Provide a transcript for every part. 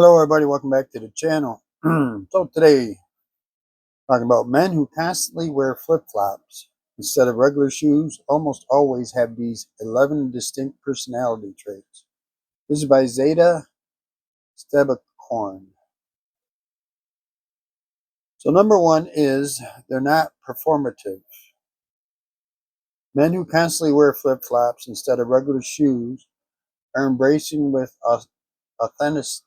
Hello, everybody. Welcome back to the channel. So today, talking about men who constantly wear flip-flops instead of regular shoes almost always have these 11 distinct personality traits. This is by Zeta Stebacorn. So number one is they're not performative. Men who constantly wear flip-flops instead of regular shoes are embracing with authenticity.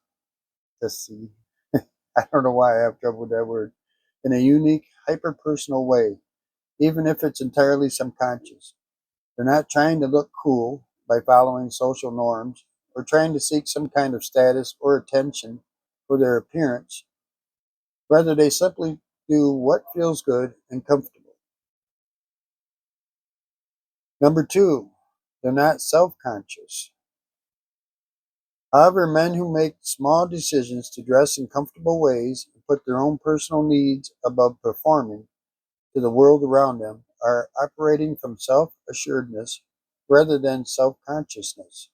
I don't know why I have trouble with that word. In a unique, hyper-personal way, even if it's entirely subconscious. They're not trying to look cool by following social norms or trying to seek some kind of status or attention for their appearance. Rather, they simply do what feels good and comfortable. Number two, they're not self conscious. However, men who make small decisions to dress in comfortable ways and put their own personal needs above performing to the world around them are operating from self assuredness rather than self consciousness.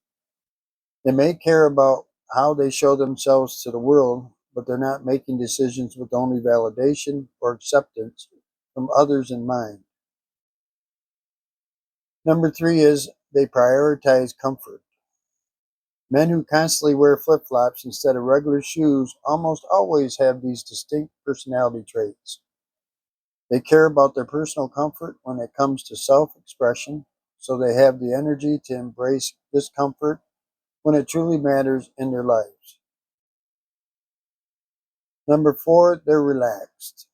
They may care about how they show themselves to the world, but they're not making decisions with only validation or acceptance from others in mind. Number three is they prioritize comfort. Men who constantly wear flip flops instead of regular shoes almost always have these distinct personality traits. They care about their personal comfort when it comes to self expression, so they have the energy to embrace discomfort when it truly matters in their lives. Number four, they're relaxed.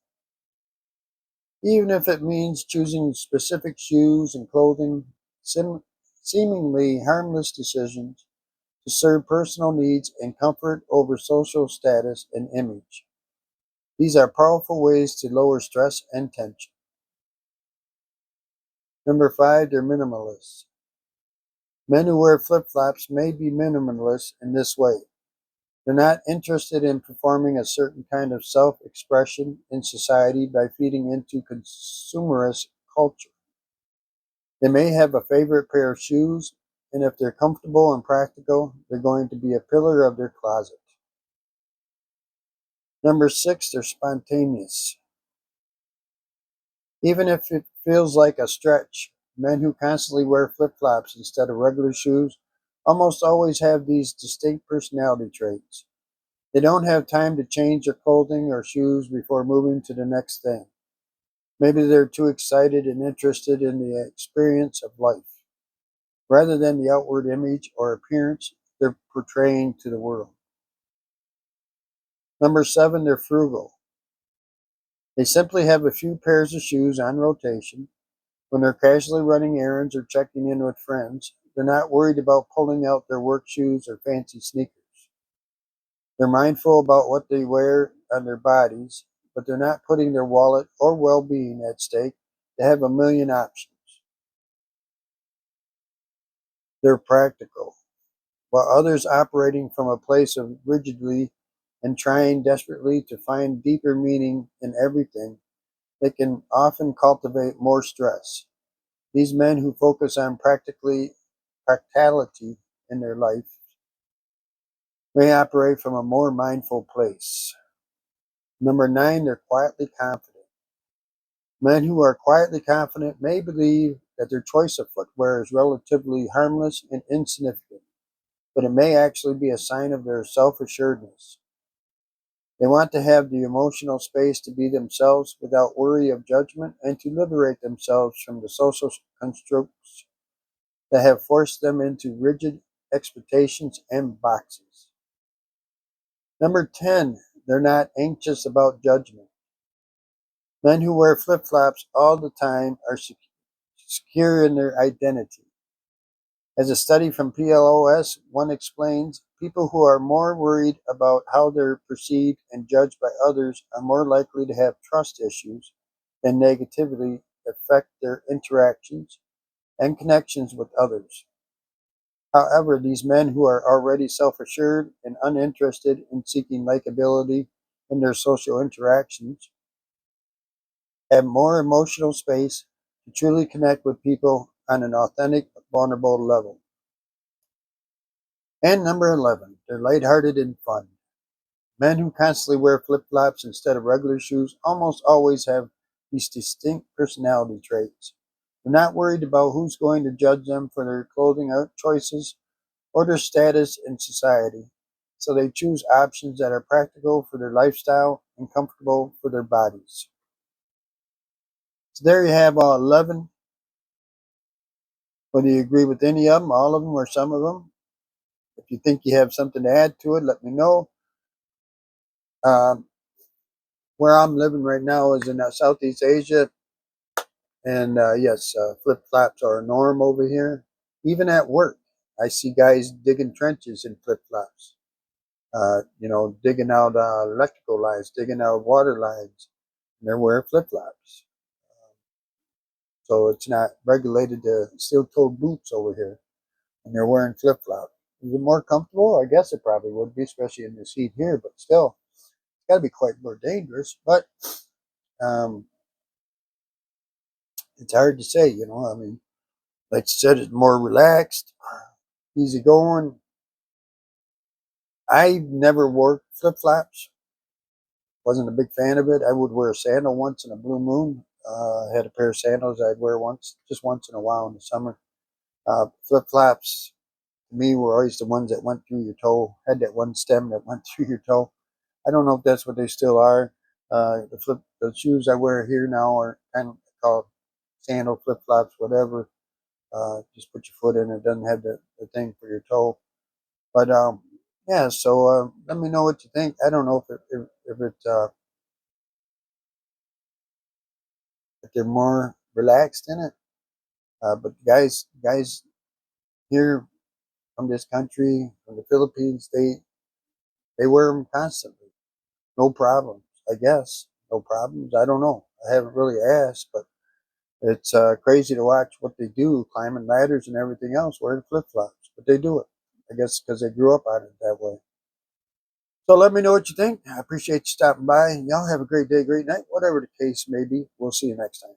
Even if it means choosing specific shoes and clothing, seemingly harmless decisions to serve personal needs and comfort over social status and image. These are powerful ways to lower stress and tension. Number five, they're minimalists. Men who wear flip flops may be minimalists in this way. They're not interested in performing a certain kind of self expression in society by feeding into consumerist culture. They may have a favorite pair of shoes, and if they're comfortable and practical, they're going to be a pillar of their closet. Number six, they're spontaneous. Even if it feels like a stretch, men who constantly wear flip flops instead of regular shoes almost always have these distinct personality traits. They don't have time to change their clothing or shoes before moving to the next thing. Maybe they're too excited and interested in the experience of life, rather than the outward image or appearance they're portraying to the world. Number seven, they're frugal. They simply have a few pairs of shoes on rotation. When they're casually running errands or checking in with friends, they're not worried about pulling out their work shoes or fancy sneakers. They're mindful about what they wear on their bodies, but they're not putting their wallet or well being at stake to have a million options. They're practical. While others operating from a place of rigidity and trying desperately to find deeper meaning in everything, they can often cultivate more stress. These men who focus on practicality in their life may operate from a more mindful place. Number nine, they're quietly confident. Men who are quietly confident may believe that their choice of footwear is relatively harmless and insignificant, but it may actually be a sign of their self assuredness. They want to have the emotional space to be themselves without worry of judgment and to liberate themselves from the social constructs that have forced them into rigid expectations and boxes. Number 10, they're not anxious about judgment. Men who wear flip flops all the time are secure in their identity. As a study from PLOS one explains, people who are more worried about how they're perceived and judged by others are more likely to have trust issues and negatively affect their interactions and connections with others. However, these men who are already self assured and uninterested in seeking likability in their social interactions have more emotional space to truly connect with people on an authentic, vulnerable level. And number 11, they're lighthearted and fun. Men who constantly wear flip-flops instead of regular shoes almost always have these distinct personality traits. They're not worried about who's going to judge them for their clothing choices or their status in society. So they choose options that are practical for their lifestyle and comfortable for their bodies. So there you have all 11. Whether you agree with any of them, all of them, or some of them. If you think you have something to add to it, let me know. Um, where I'm living right now is in Southeast Asia, and yes, flip flops are a norm over here. Even at work, I see guys digging trenches in flip flops. Digging out electrical lines, digging out water lines, and they're wearing flip flops. So it's not regulated to steel-toed boots over here, and they're wearing flip flops. Is it more comfortable? I guess it probably would be, especially in this heat here. But still, it's got to be quite more dangerous. But um, it's hard to say. I mean, like you said, it's more relaxed, easy going. I never wore flip flops. Wasn't a big fan of it. I would wear a sandal once in a blue moon. I had a pair of sandals I'd wear just once in a while in the summer. Flip flops to me were always the ones that went through your toe. Had that one stem that went through your toe. I don't know if that's what they still are. The shoes I wear here now are kind of called sandal flip flops, whatever. Just put your foot in. It doesn't have the thing for your toe. But yeah. So let me know what you think. I don't know if they're more relaxed in it. But guys here from this country, from the Philippines, they wear them constantly. No problems, I guess. No problems. I don't know. I haven't really asked, but it's crazy to watch what they do, climbing ladders and everything else, wearing flip flops. But they do it. I guess because they grew up on it that way. So let me know what you think. I appreciate you stopping by. Y'all have a great day, great night, whatever the case may be. We'll see you next time.